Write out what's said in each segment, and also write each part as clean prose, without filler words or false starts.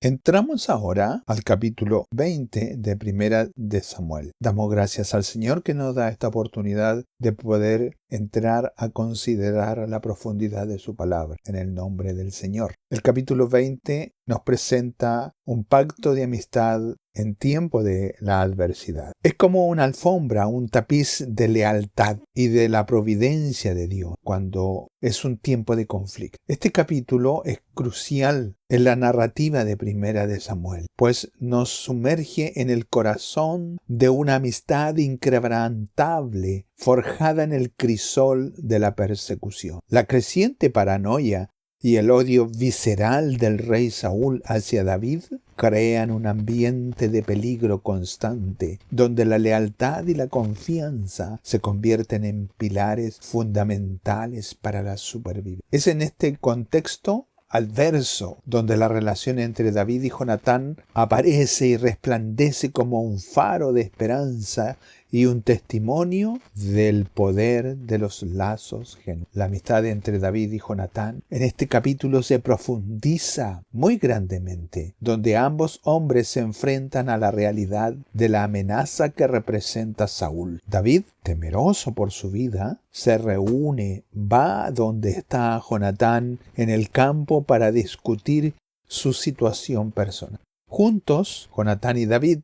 Entramos ahora al capítulo 20 de Primera de Samuel. Damos gracias al Señor que nos da esta oportunidad de poder entrar a considerar la profundidad de su palabra en el nombre del Señor. El capítulo 20 nos presenta un pacto de amistad en tiempo de la adversidad. Es como una alfombra, un tapiz de lealtad y de la providencia de Dios cuando es un tiempo de conflicto. Este capítulo es crucial en la narrativa de Primera de Samuel, pues nos sumerge en el corazón de una amistad inquebrantable, forjada en el crisol de la persecución. La creciente paranoia y el odio visceral del rey Saúl hacia David crean un ambiente de peligro constante, donde la lealtad y la confianza se convierten en pilares fundamentales para la supervivencia. Es en este contexto adverso donde la relación entre David y Jonatán aparece y resplandece como un faro de esperanza y un testimonio del poder de los lazos genuinos. La amistad entre David y Jonatán en este capítulo se profundiza muy grandemente, donde ambos hombres se enfrentan a la realidad de la amenaza que representa Saúl. David, temeroso por su vida, se reúne, va donde está Jonatán en el campo para discutir su situación personal. Juntos, Jonatán y David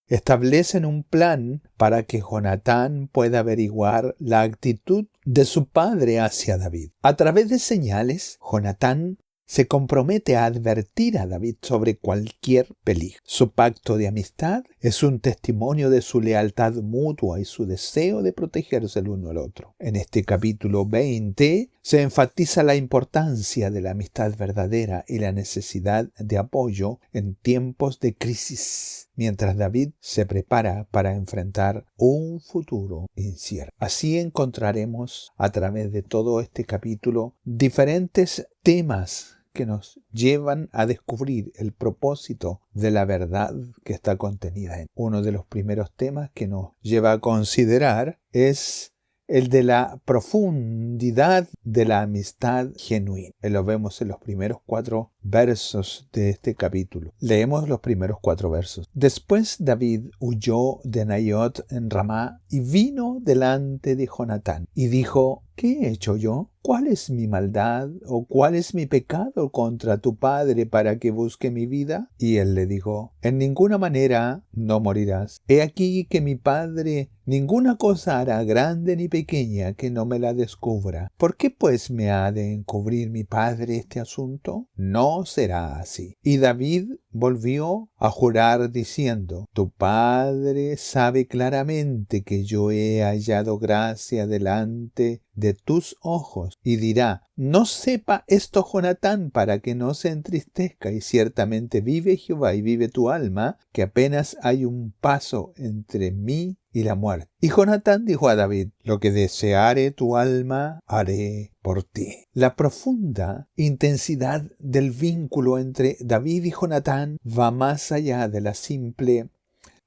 establecen un plan para que Jonatán pueda averiguar la actitud de su padre hacia David. A través de señales, Jonatán se compromete a advertir a David sobre cualquier peligro. Su pacto de amistad es un testimonio de su lealtad mutua y su deseo de protegerse el uno al otro. En este capítulo 20 se enfatiza la importancia de la amistad verdadera y la necesidad de apoyo en tiempos de crisis, mientras David se prepara para enfrentar un futuro incierto. Así encontraremos a través de todo este capítulo diferentes temas que nos llevan a descubrir el propósito de la verdad que está contenida en. Uno de los primeros temas que nos lleva a considerar es el de la profundidad de la amistad genuina. Lo vemos en los primeros 4 versos de este capítulo. Leemos los primeros 4 versos. Después David huyó de Naiot en Ramá y vino delante de Jonatán y dijo: ¿Qué he hecho yo? ¿Cuál es mi maldad o cuál es mi pecado contra tu padre para que busque mi vida? Y él le dijo: en ninguna manera no morirás. He aquí que mi padre ninguna cosa hará grande ni pequeña que no me la descubra. ¿Por qué pues me ha de encubrir mi padre este asunto? No será así. Y David volvió a jurar diciendo: tu padre sabe claramente que yo he hallado gracia delante de tus ojos, y dirá: no sepa esto Jonatán, para que no se entristezca, y ciertamente vive Jehová y vive tu alma, que apenas hay un paso entre mí y la muerte. Y Jonatán dijo a David: lo que deseare tu alma haré por ti. La profunda intensidad del vínculo entre David y Jonatán va más allá de la simple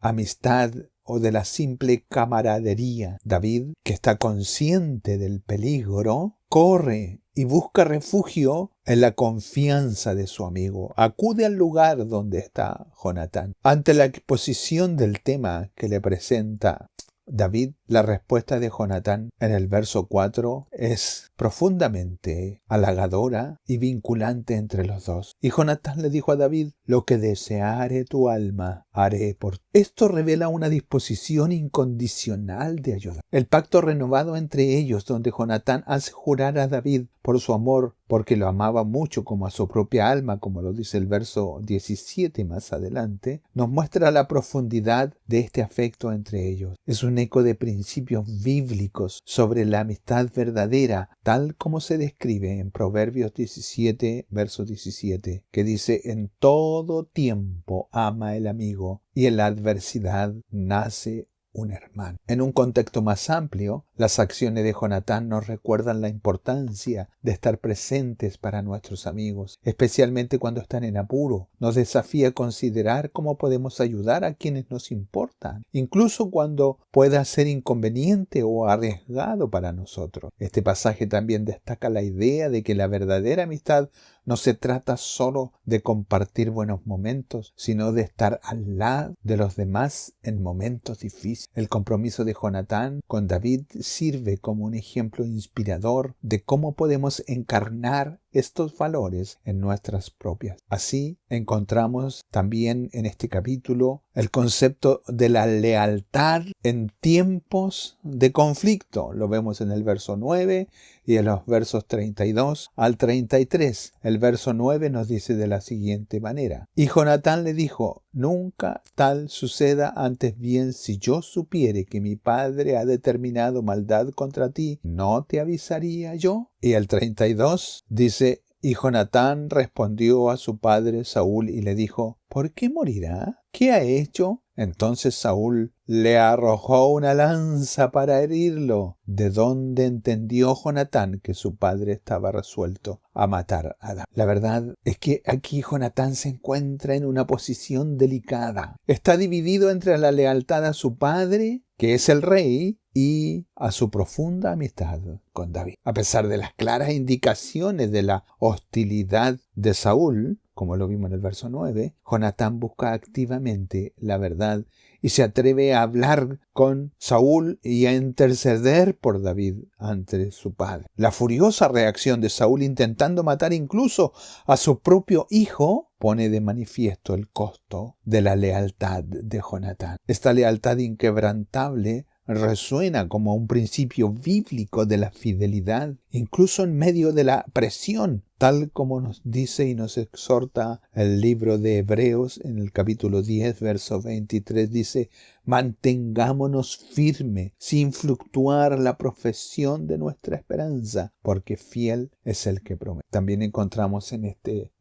amistad o de la simple camaradería. David, que está consciente del peligro, corre y busca refugio en la confianza de su amigo. Acude al lugar donde está Jonatán. Ante la exposición del tema que le presenta David, la respuesta de Jonatán en el verso 4 es profundamente halagadora y vinculante entre los dos. Y Jonatán le dijo a David: lo que deseare tu alma haré por ti. Esto revela una disposición incondicional de ayudar. El pacto renovado entre ellos, donde Jonatán hace jurar a David por su amor, porque lo amaba mucho como a su propia alma, como lo dice el verso 17 más adelante, nos muestra la profundidad de este afecto entre ellos. Es un eco de principios bíblicos sobre la amistad verdadera, tal como se describe en Proverbios 17, verso 17, que dice: en todo tiempo ama el amigo, y en la adversidad nace un hermano. En un contexto más amplio, las acciones de Jonatán nos recuerdan la importancia de estar presentes para nuestros amigos, especialmente cuando están en apuro. Nos desafía a considerar cómo podemos ayudar a quienes nos importan, incluso cuando pueda ser inconveniente o arriesgado para nosotros. Este pasaje también destaca la idea de que la verdadera amistad no se trata solo de compartir buenos momentos, sino de estar al lado de los demás en momentos difíciles. El compromiso de Jonatán con David sirve como un ejemplo inspirador de cómo podemos encarnar estos valores en nuestras propias. Así encontramos también en este capítulo el concepto de la lealtad en tiempos de conflicto. Lo vemos en el verso 9 y en los versos 32 al 33. El verso 9 nos dice de la siguiente manera: y Jonatán le dijo: nunca tal suceda, antes bien, si yo supiere que mi padre ha determinado maldad contra ti, ¿no te avisaría yo? Y el 32 dice: y Jonatán respondió a su padre Saúl y le dijo: ¿por qué morirá? ¿Qué ha hecho? Entonces Saúl le arrojó una lanza para herirlo, de donde entendió Jonatán que su padre estaba resuelto a matar a David. La verdad es que aquí Jonatán se encuentra en una posición delicada. Está dividido entre la lealtad a su padre, que es el rey, y a su profunda amistad con David. A pesar de las claras indicaciones de la hostilidad de Saúl, como lo vimos en el verso 9, Jonatán busca activamente la verdad y se atreve a hablar con Saúl y a interceder por David ante su padre. La furiosa reacción de Saúl, intentando matar incluso a su propio hijo, pone de manifiesto el costo de la lealtad de Jonatán. Esta lealtad inquebrantable resuena como un principio bíblico de la fidelidad, incluso en medio de la presión, tal como nos dice y nos exhorta el libro de Hebreos en el capítulo 10, verso 23, dice: mantengámonos firme, sin fluctuar la profesión de nuestra esperanza, porque fiel es el que promete. También encontramos en este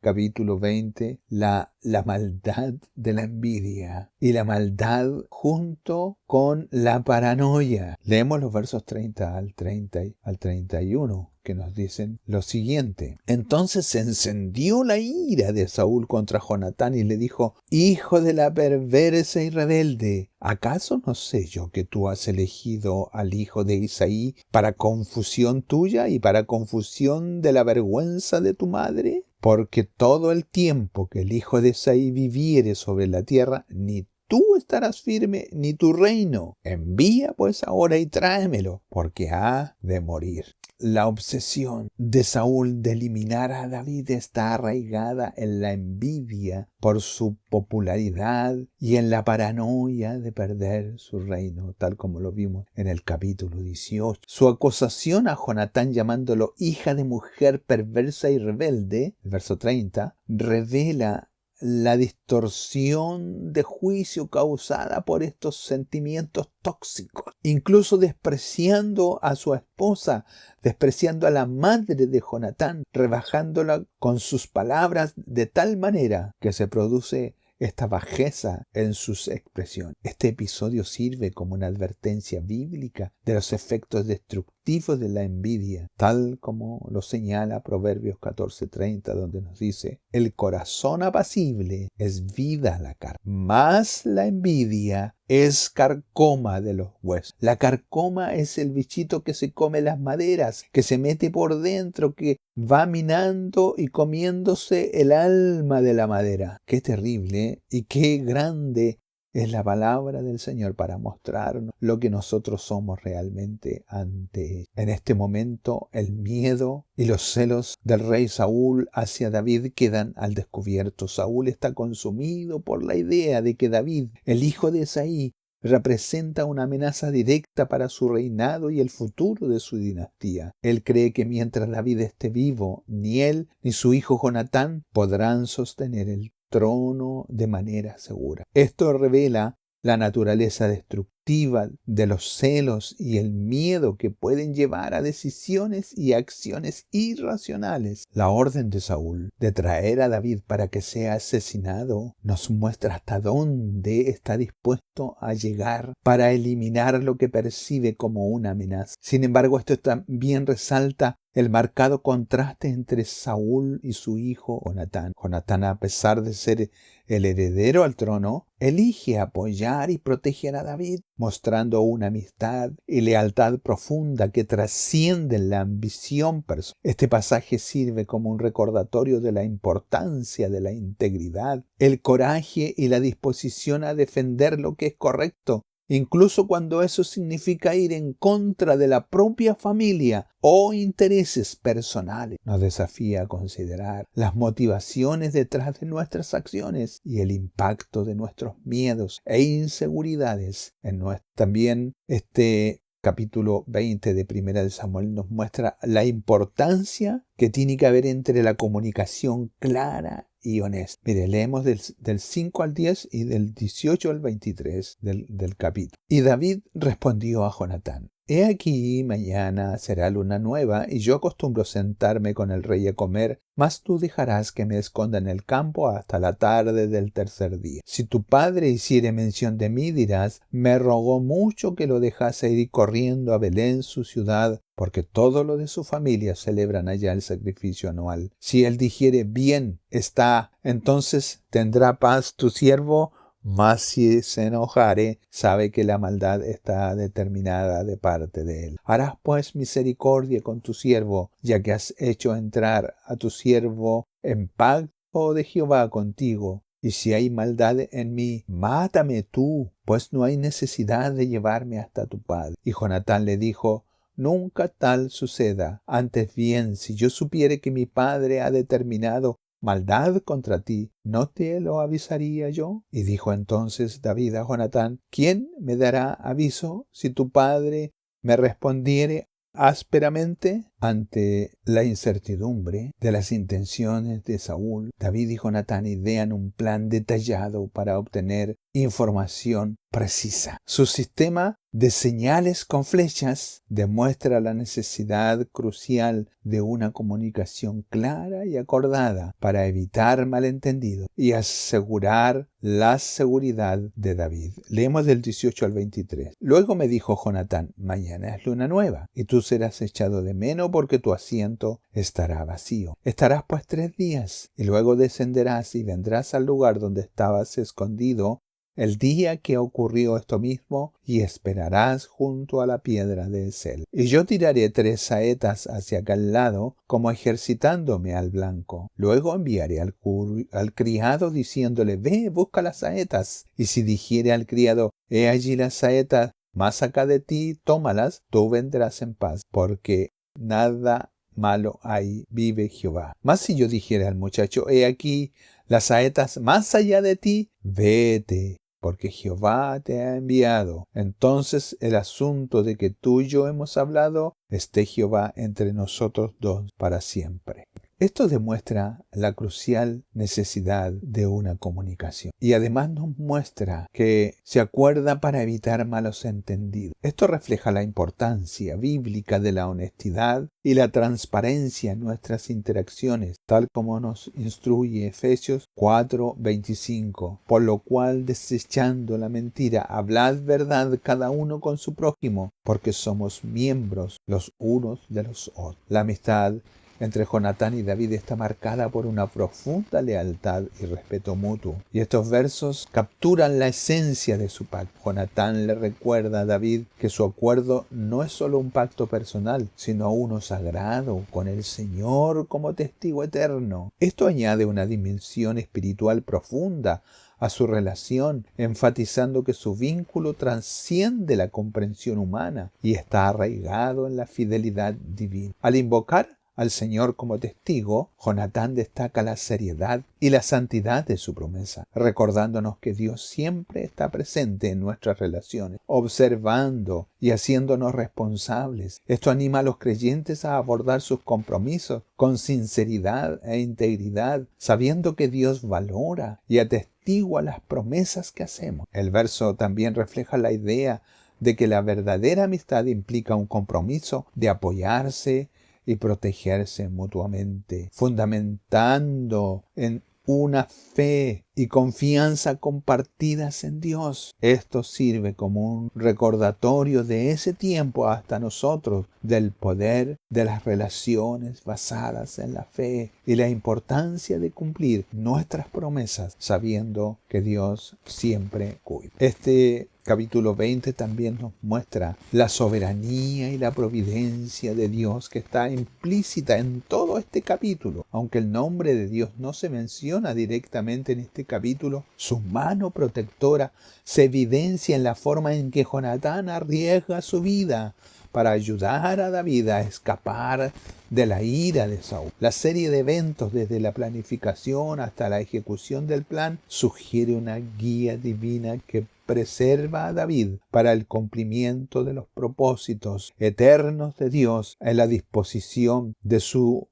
capítulo 20 la maldad de la envidia y la maldad junto con la paranoia. Leemos los versos 30 al 31. Que nos dicen lo siguiente: entonces se encendió la ira de Saúl contra Jonatán y le dijo: hijo de la perversa y rebelde, ¿acaso no sé yo que tú has elegido al hijo de Isaí para confusión tuya y para confusión de la vergüenza de tu madre? Porque todo el tiempo que el hijo de Isaí viviere sobre la tierra, ni tú estarás firme, ni tu reino. Envía pues ahora y tráemelo, porque ha de morir. La obsesión de Saúl de eliminar a David está arraigada en la envidia por su popularidad y en la paranoia de perder su reino, tal como lo vimos en el capítulo 18. Su acusación a Jonatán, llamándolo hija de mujer perversa y rebelde, el verso 30, revela la distorsión de juicio causada por estos sentimientos tóxicos, incluso despreciando a su esposa, despreciando a la madre de Jonatán, rebajándola con sus palabras de tal manera que se produce esta bajeza en sus expresiones. Este episodio sirve como una advertencia bíblica de los efectos destructivos de la envidia, tal como lo señala Proverbios 14:30, donde nos dice: el corazón apacible es vida a la carne, mas la envidia es carcoma de los huesos. La carcoma es el bichito que se come las maderas, que se mete por dentro, que va minando y comiéndose el alma de la madera. Qué terrible y qué grande es la palabra del Señor para mostrarnos lo que nosotros somos realmente ante Él. En este momento, el miedo y los celos del rey Saúl hacia David quedan al descubierto. Saúl está consumido por la idea de que David, el hijo de Isaí, representa una amenaza directa para su reinado y el futuro de su dinastía. Él cree que mientras David esté vivo, ni él ni su hijo Jonatán podrán sostener el trono de manera segura. Esto revela la naturaleza destructiva de los celos y el miedo que pueden llevar a decisiones y acciones irracionales. La orden de Saúl de traer a David para que sea asesinado nos muestra hasta dónde está dispuesto a llegar para eliminar lo que percibe como una amenaza. Sin embargo, esto también resalta el marcado contraste entre Saúl y su hijo Jonatán. Jonatán, a pesar de ser el heredero al trono, elige apoyar y proteger a David, mostrando una amistad y lealtad profunda que trascienden la ambición personal. Este pasaje sirve como un recordatorio de la importancia de la integridad, el coraje y la disposición a defender lo que es correcto, incluso cuando eso significa ir en contra de la propia familia o intereses personales. Nos desafía a considerar las motivaciones detrás de nuestras acciones y el impacto de nuestros miedos e inseguridades en nuestra. También este capítulo 20 de Primera de Samuel nos muestra la importancia que tiene que haber entre la comunicación clara y honesta. Mire, leemos del 5 al 10 y del 18 al 23 del capítulo. Y David respondió a Jonatán: He aquí, mañana será luna nueva, y yo acostumbro sentarme con el rey a comer, mas tú dejarás que me esconda en el campo hasta la tarde del tercer día. Si tu padre hiciere mención de mí, dirás: me rogó mucho que lo dejase ir corriendo a Belén, su ciudad, porque todo lo de su familia celebran allá el sacrificio anual. Si él dijere: bien está, entonces tendrá paz tu siervo. Mas si se enojare, sabe que la maldad está determinada de parte de él. Harás pues misericordia con tu siervo, ya que has hecho entrar a tu siervo en pacto de Jehová contigo. Y si hay maldad en mí, mátame tú, pues no hay necesidad de llevarme hasta tu padre. Y Jonatán le dijo: nunca tal suceda. Antes bien, si yo supiere que mi padre ha determinado maldad contra ti, ¿no te lo avisaría yo? Y dijo entonces David a Jonatán: ¿quién me dará aviso si tu padre me respondiere ásperamente? Ante la incertidumbre de las intenciones de Saúl, David y Jonatán idean un plan detallado para obtener información precisa. Su sistema de señales con flechas demuestra la necesidad crucial de una comunicación clara y acordada para evitar malentendidos y asegurar la seguridad de David. Leemos del 18 al 23. Luego me dijo Jonatán: mañana es luna nueva, y tú serás echado de menos porque tu asiento estará vacío. Estarás pues 3 días, y luego descenderás y vendrás al lugar donde estabas escondido el día que ocurrió esto mismo, y esperarás junto a la piedra de Esel. Y yo tiraré 3 saetas hacia aquel lado, como ejercitándome al blanco. Luego enviaré al criado diciéndole: ve, busca las saetas. Y si dijere al criado: he allí las saetas, más acá de ti, tómalas, tú vendrás en paz, porque nada malo hay, vive Jehová. Mas si yo dijere al muchacho: he aquí las saetas más allá de ti, vete, porque Jehová te ha enviado. Entonces el asunto de que tú y yo hemos hablado, esté Jehová entre nosotros dos para siempre. Esto demuestra la crucial necesidad de una comunicación. Y además nos muestra que se acuerda para evitar malos entendidos. Esto refleja la importancia bíblica de la honestidad y la transparencia en nuestras interacciones, tal como nos instruye Efesios 4:25. Por lo cual, desechando la mentira, hablad verdad cada uno con su prójimo, porque somos miembros los unos de los otros. La amistad entre Jonatán y David está marcada por una profunda lealtad y respeto mutuo. Y estos versos capturan la esencia de su pacto. Jonatán le recuerda a David que su acuerdo no es solo un pacto personal, sino uno sagrado con el Señor como testigo eterno. Esto añade una dimensión espiritual profunda a su relación, enfatizando que su vínculo trasciende la comprensión humana y está arraigado en la fidelidad divina. Al invocar al Señor como testigo, Jonatán destaca la seriedad y la santidad de su promesa, recordándonos que Dios siempre está presente en nuestras relaciones, observando y haciéndonos responsables. Esto anima a los creyentes a abordar sus compromisos con sinceridad e integridad, sabiendo que Dios valora y atestigua las promesas que hacemos. El verso también refleja la idea de que la verdadera amistad implica un compromiso de apoyarse y protegerse mutuamente, fundamentando en una fe y confianza compartidas en Dios. Esto sirve como un recordatorio de ese tiempo hasta nosotros del poder de las relaciones basadas en la fe y la importancia de cumplir nuestras promesas sabiendo que Dios siempre cuida. Este capítulo 20 también nos muestra la soberanía y la providencia de Dios que está implícita en todo este capítulo. Aunque el nombre de Dios no se menciona directamente en este capítulo, su mano protectora se evidencia en la forma en que Jonatán arriesga su vida para ayudar a David a escapar de la ira de Saúl. La serie de eventos desde la planificación hasta la ejecución del plan sugiere una guía divina que preserva a David para el cumplimiento de los propósitos eternos de Dios en la disposición de su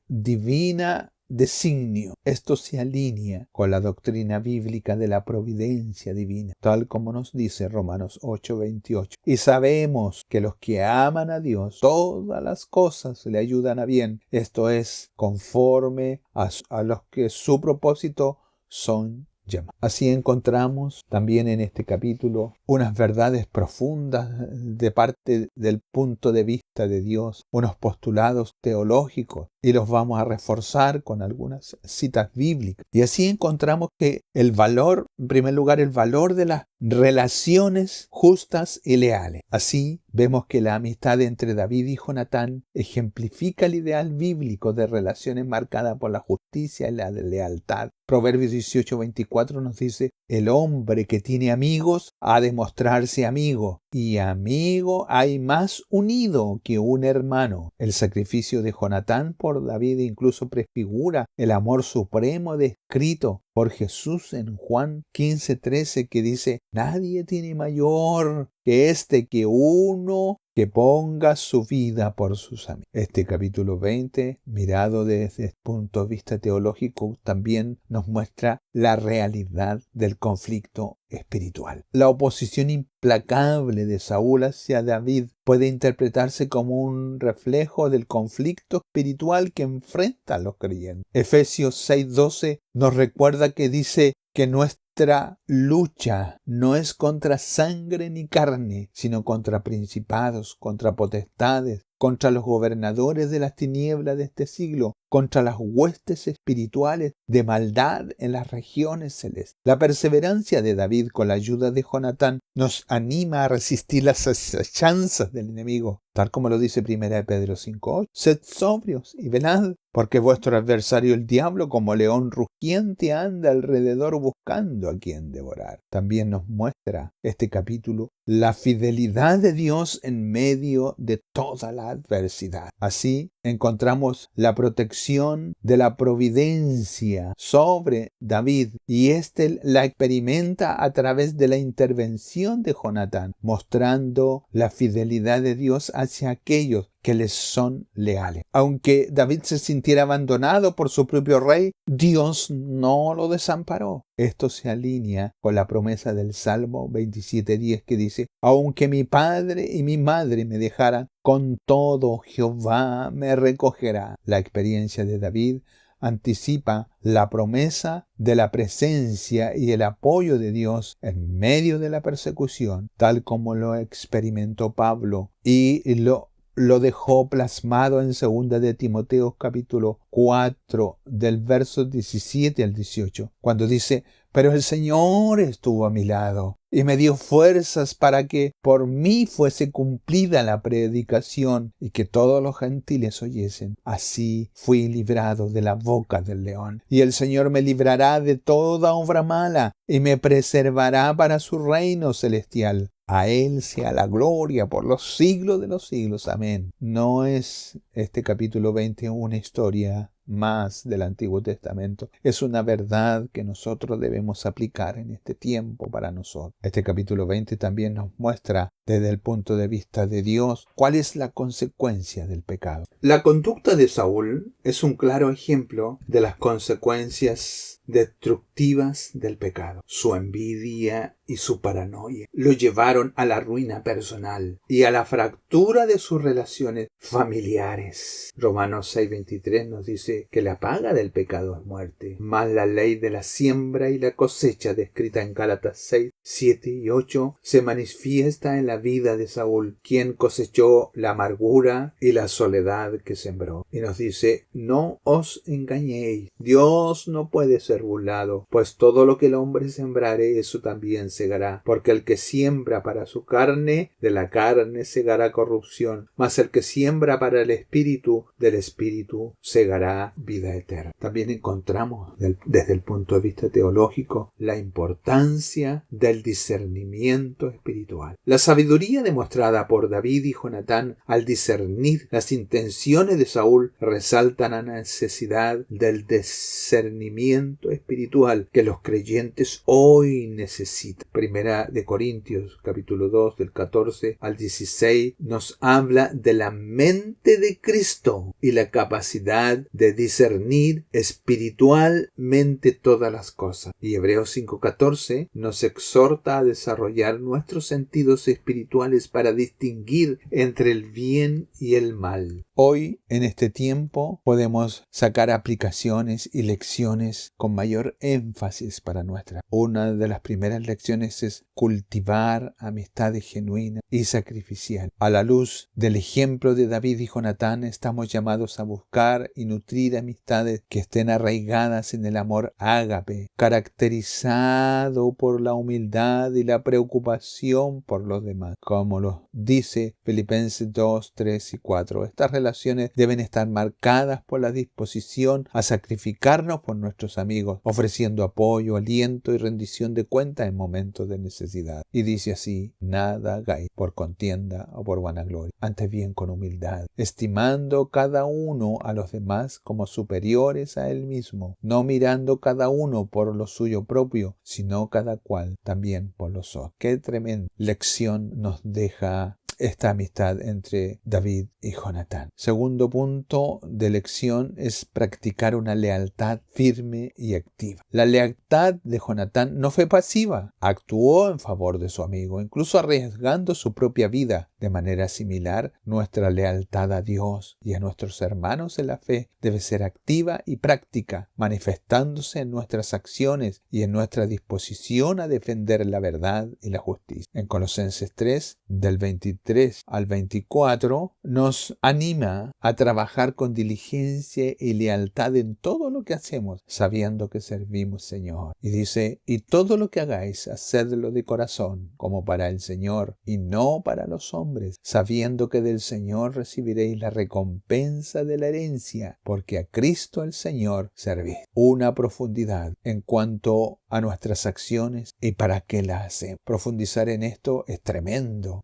divina designio. Esto se alinea con la doctrina bíblica de la providencia divina, tal como nos dice Romanos 8:28. Y sabemos que los que aman a Dios, todas las cosas le ayudan a bien. Esto es conforme a los que su propósito son llamados. Así encontramos también en este capítulo unas verdades profundas de parte del punto de vista de Dios, unos postulados teológicos, y los vamos a reforzar con algunas citas bíblicas. Y así encontramos que el valor, en primer lugar, el valor de las relaciones justas y leales. Así vemos que la amistad entre David y Jonatán ejemplifica el ideal bíblico de relaciones marcadas por la justicia y la lealtad. Proverbios 18:24 nos dice: el hombre que tiene amigos ha de mostrarse amigo, y amigo hay más unido que un hermano. El sacrificio de Jonatán por David incluso prefigura el amor supremo descrito por Jesús en Juan 15:13, que dice: nadie tiene mayor que que uno que ponga su vida por sus amigos. Este capítulo 20, mirado desde el punto de vista teológico, también nos muestra la realidad del conflicto espiritual. La oposición implacable de Saúl hacia David puede interpretarse como un reflejo del conflicto espiritual que enfrentan los creyentes. Efesios 6:12 nos recuerda que dice que nuestra lucha no es contra sangre ni carne, sino contra principados, contra potestades, contra los gobernadores de las tinieblas de este siglo, contra las huestes espirituales de maldad en las regiones celestes. La perseverancia de David con la ayuda de Jonatán nos anima a resistir las acechanzas del enemigo, tal como lo dice 1 Pedro 5:8. Sed sobrios y velad, porque vuestro adversario el diablo como león rugiente anda alrededor buscando a quien devorar. También nos muestra este capítulo la fidelidad de Dios en medio de toda la adversidad. Así encontramos la protección de la providencia sobre David, y éste la experimenta a través de la intervención de Jonatán, mostrando la fidelidad de Dios hacia aquellos que les son leales. Aunque David se sintiera abandonado por su propio rey, Dios no lo desamparó. Esto se alinea con la promesa del Salmo 27:10, que dice: aunque mi padre y mi madre me dejaran, con todo Jehová me recogerá. La experiencia de David anticipa la promesa de la presencia y el apoyo de Dios en medio de la persecución, tal como lo experimentó Pablo y lo dejó plasmado en 2 de Timoteo capítulo 4 del verso 17 al 18, cuando dice: pero el Señor estuvo a mi lado y me dio fuerzas para que por mí fuese cumplida la predicación y que todos los gentiles oyesen. Así fui librado de la boca del león. Y el Señor me librará de toda obra mala y me preservará para su reino celestial. A Él sea la gloria por los siglos de los siglos. Amén. No es este capítulo 20 una historia más del Antiguo Testamento. Es una verdad que nosotros debemos aplicar en este tiempo para nosotros. Este capítulo 20 también nos muestra desde el punto de vista de Dios cuál es la consecuencia del pecado. La conducta de Saúl es un claro ejemplo de las consecuencias destructivas del pecado. Su envidia y su paranoia lo llevaron a la ruina personal y a la fractura de sus relaciones familiares. Romanos 6:23 nos dice: dice que la paga del pecado es muerte, mas la ley de la siembra y la cosecha descrita en Gálatas 6, 7 y 8 se manifiesta en la vida de Saúl, quien cosechó la amargura y la soledad que sembró. Y nos dice: no os engañéis, Dios no puede ser burlado, pues todo lo que el hombre sembrare, eso también segará, porque el que siembra para su carne, de la carne segará corrupción, mas el que siembra para el espíritu, del espíritu segará vida eterna. También encontramos desde el punto de vista teológico la importancia del discernimiento espiritual. La sabiduría demostrada por David y Jonatán al discernir las intenciones de Saúl resaltan la necesidad del discernimiento espiritual que los creyentes hoy necesitan. Primera de Corintios, capítulo 2, del 14 al 16, nos habla de la mente de Cristo y la capacidad de discernir espiritualmente todas las cosas. Y Hebreos 5:14 nos exhorta a desarrollar nuestros sentidos espirituales para distinguir entre el bien y el mal. Hoy, en este tiempo, podemos sacar aplicaciones y lecciones con mayor énfasis para nuestra. Una de las primeras lecciones es cultivar amistades genuinas y sacrificiales. A la luz del ejemplo de David y Jonatán, estamos llamados a buscar y nutrir amistades que estén arraigadas en el amor ágape, caracterizado por la humildad y la preocupación por los demás, como lo dice Filipenses 2, 3 y 4. Estas relaciones deben estar marcadas por la disposición a sacrificarnos por nuestros amigos, ofreciendo apoyo, aliento y rendición de cuentas en momentos de necesidad. Y dice así: nada hagáis por contienda o por vanagloria, antes bien con humildad, estimando cada uno a los demás como superiores a él mismo, no mirando cada uno por lo suyo propio, sino cada cual también por los otros. Qué tremenda lección nos deja esta amistad entre David y Jonatán. Segundo punto de lección es practicar una lealtad firme y activa. La lealtad de Jonatán no fue pasiva, actuó en favor de su amigo, incluso arriesgando su propia vida. De manera similar, nuestra lealtad a Dios y a nuestros hermanos en la fe debe ser activa y práctica, manifestándose en nuestras acciones y en nuestra disposición a defender la verdad y la justicia. En Colosenses 3, del 23 al 24, nos anima a trabajar con diligencia y lealtad en todo lo que hacemos, sabiendo que servimos al Señor. Y dice: y todo lo que hagáis, hacedlo de corazón, como para el Señor, y no para los hombres, sabiendo que del Señor recibiréis la recompensa de la herencia, porque a Cristo el Señor servís. Una profundidad en cuanto a nuestras acciones y para qué las hacemos. Profundizar en esto es tremendo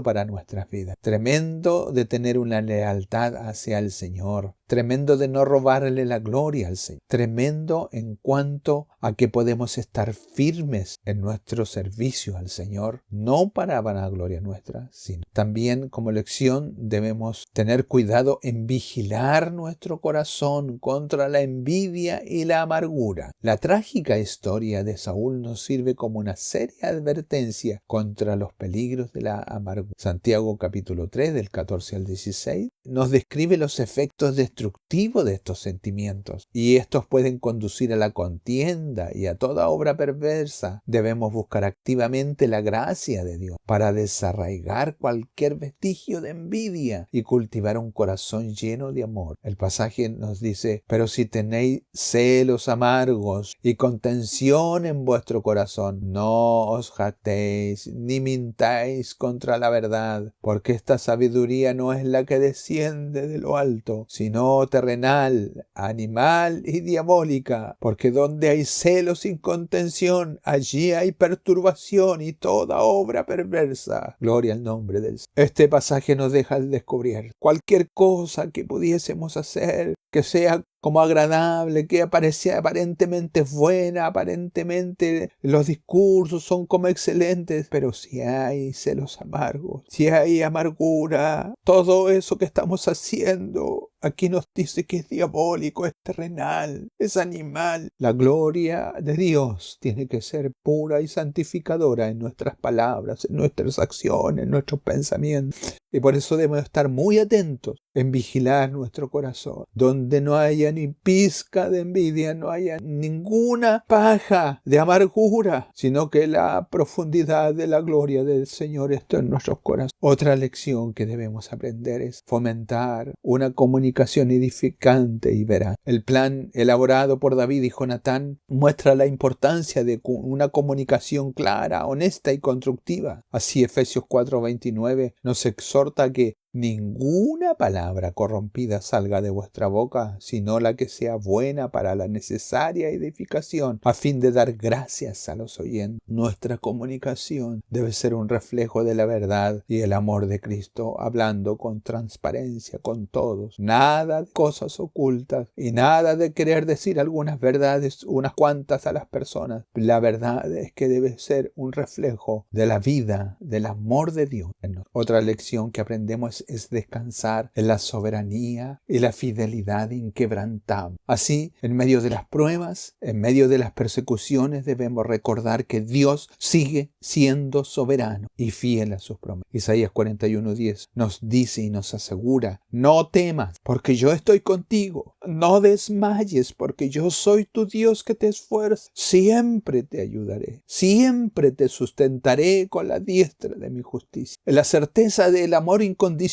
para nuestras vidas. Tremendo de tener una lealtad hacia el Señor. Tremendo de no robarle la gloria al Señor. Tremendo en cuanto a que podemos estar firmes en nuestro servicio al Señor, no para vanagloria nuestra, sino también como lección debemos tener cuidado en vigilar nuestro corazón contra la envidia y la amargura. La trágica historia de Saúl nos sirve como una seria advertencia contra los peligros de la amargura. Santiago capítulo 3 del 14 al 16 nos describe los efectos destructivos de estos sentimientos y estos pueden conducir a la contienda y a toda obra perversa. Debemos buscar activamente la gracia de Dios para desarraigar cualquier vestigio de envidia y cultivar un corazón lleno de amor. El pasaje nos dice: pero si tenéis celos amargos y contención en vuestro corazón, no os jactéis ni mintáis contra la verdad, porque esta sabiduría no es la que desciende de lo alto, sino terrenal, animal y diabólica, porque donde hay celos sin contención, allí hay perturbación y toda obra perversa. Gloria al nombre del Señor. Este pasaje nos deja al descubrir cualquier cosa que pudiésemos hacer que sea como agradable, que aparentemente es buena, aparentemente los discursos son como excelentes, pero si hay celos amargos, si hay amargura, todo eso que estamos haciendo aquí nos dice que es diabólico, es terrenal, es animal. La gloria de Dios tiene que ser pura y santificadora en nuestras palabras, en nuestras acciones, en nuestros pensamientos. Y por eso debemos estar muy atentos en vigilar nuestro corazón, donde no haya ni pizca de envidia, no haya ninguna paja de amargura, sino que la profundidad de la gloria del Señor esté en nuestros corazones. Otra lección que debemos aprender es fomentar una comunicación edificante y veraz. El plan elaborado por David y Jonatán muestra la importancia de una comunicación clara, honesta y constructiva. Así Efesios 4:29 nos exhorta a que ninguna palabra corrompida salga de vuestra boca, sino la que sea buena para la necesaria edificación, a fin de dar gracias a los oyentes. Nuestra comunicación debe ser un reflejo de la verdad y el amor de Cristo, hablando con transparencia con todos. Nada de cosas ocultas y nada de querer decir algunas verdades, unas cuantas a las personas. La verdad es que debe ser un reflejo de la vida, del amor de Dios. Otra lección que aprendemos es descansar en la soberanía y la fidelidad inquebrantable. Así, en medio de las pruebas, en medio de las persecuciones, debemos recordar que Dios sigue siendo soberano y fiel a sus promesas. Isaías 41:10 nos dice y nos asegura: no temas, porque yo estoy contigo. No desmayes, porque yo soy tu Dios que te esfuerza. Siempre te ayudaré. Siempre te sustentaré con la diestra de mi justicia. La certeza del amor incondicional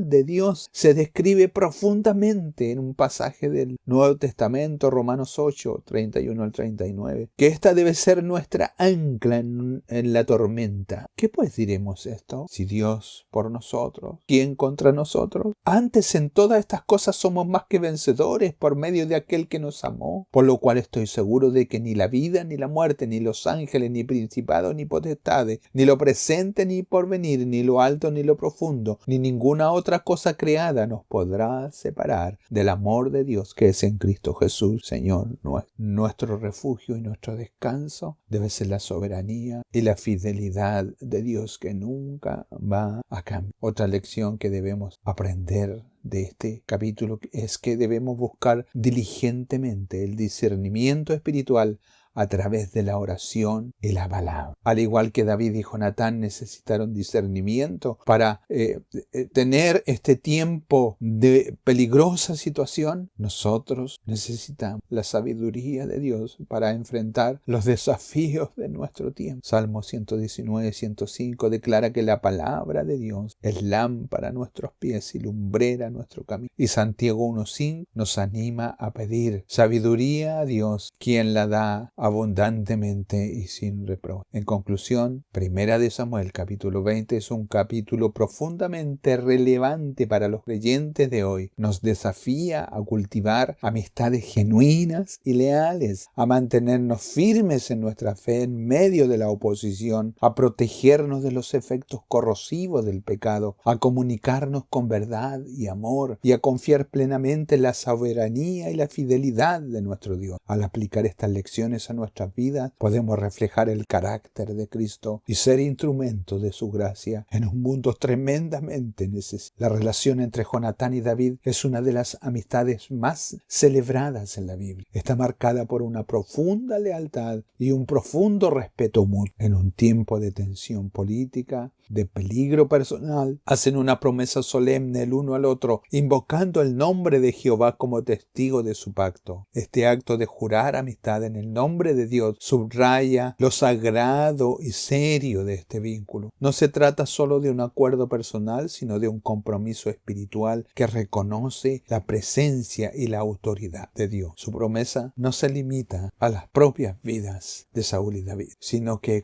de Dios se describe profundamente en un pasaje del Nuevo Testamento, Romanos 8:31 al 39, que esta debe ser nuestra ancla en la tormenta. ¿Qué pues diremos esto? Si Dios por nosotros, ¿quién contra nosotros? Antes en todas estas cosas somos más que vencedores por medio de aquel que nos amó, por lo cual estoy seguro de que ni la vida, ni la muerte, ni los ángeles, ni principados, ni potestades, ni lo presente, ni porvenir, ni lo alto, ni lo profundo, ni ninguna otra cosa creada nos podrá separar del amor de Dios que es en Cristo Jesús, Señor nuestro. Nuestro refugio y nuestro descanso debe ser la soberanía y la fidelidad de Dios, que nunca va a cambiar. Otra lección que debemos aprender de este capítulo es que debemos buscar diligentemente el discernimiento espiritual a través de la oración y la palabra. Al igual que David y Jonatán necesitaron discernimiento para tener este tiempo de peligrosa situación, nosotros necesitamos la sabiduría de Dios para enfrentar los desafíos de nuestro tiempo. Salmo 119:105 declara que la palabra de Dios es lámpara a nuestros pies y lumbrera a nuestro camino. Y Santiago 1:5 nos anima a pedir sabiduría a Dios, quien la da abundantemente y sin reproche. En conclusión, Primera de Samuel capítulo 20 es un capítulo profundamente relevante para los creyentes de hoy. Nos desafía a cultivar amistades genuinas y leales, a mantenernos firmes en nuestra fe en medio de la oposición, a protegernos de los efectos corrosivos del pecado, a comunicarnos con verdad y amor y a confiar plenamente en la soberanía y la fidelidad de nuestro Dios. Al aplicar estas lecciones a nuestras vidas, podemos reflejar el carácter de Cristo y ser instrumento de su gracia en un mundo tremendamente necesitado. La relación entre Jonatán y David es una de las amistades más celebradas en la Biblia. Está marcada por una profunda lealtad y un profundo respeto mutuo. En un tiempo de tensión política, de peligro personal, hacen una promesa solemne el uno al otro, invocando el nombre de Jehová como testigo de su pacto. Este acto de jurar amistad en el nombre de Dios subraya lo sagrado y serio de este vínculo. No se trata solo de un acuerdo personal, sino de un compromiso espiritual que reconoce la presencia y la autoridad de Dios. Su promesa no se limita a las propias vidas de Saúl y David, sino que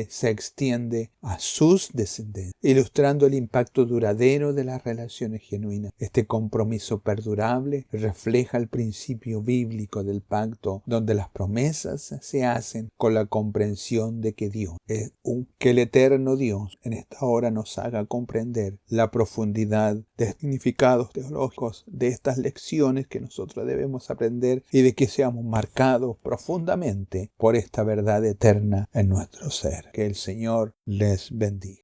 se extiende a sus descendencias, ilustrando el impacto duradero de las relaciones genuinas. Este compromiso perdurable refleja el principio bíblico del pacto, donde las promesas se hacen con la comprensión de que Dios es que el eterno Dios en esta hora nos haga comprender la profundidad de significados teológicos de estas lecciones que nosotros debemos aprender y de que seamos marcados profundamente por esta verdad eterna en nuestro ser. Que el Señor les bendiga.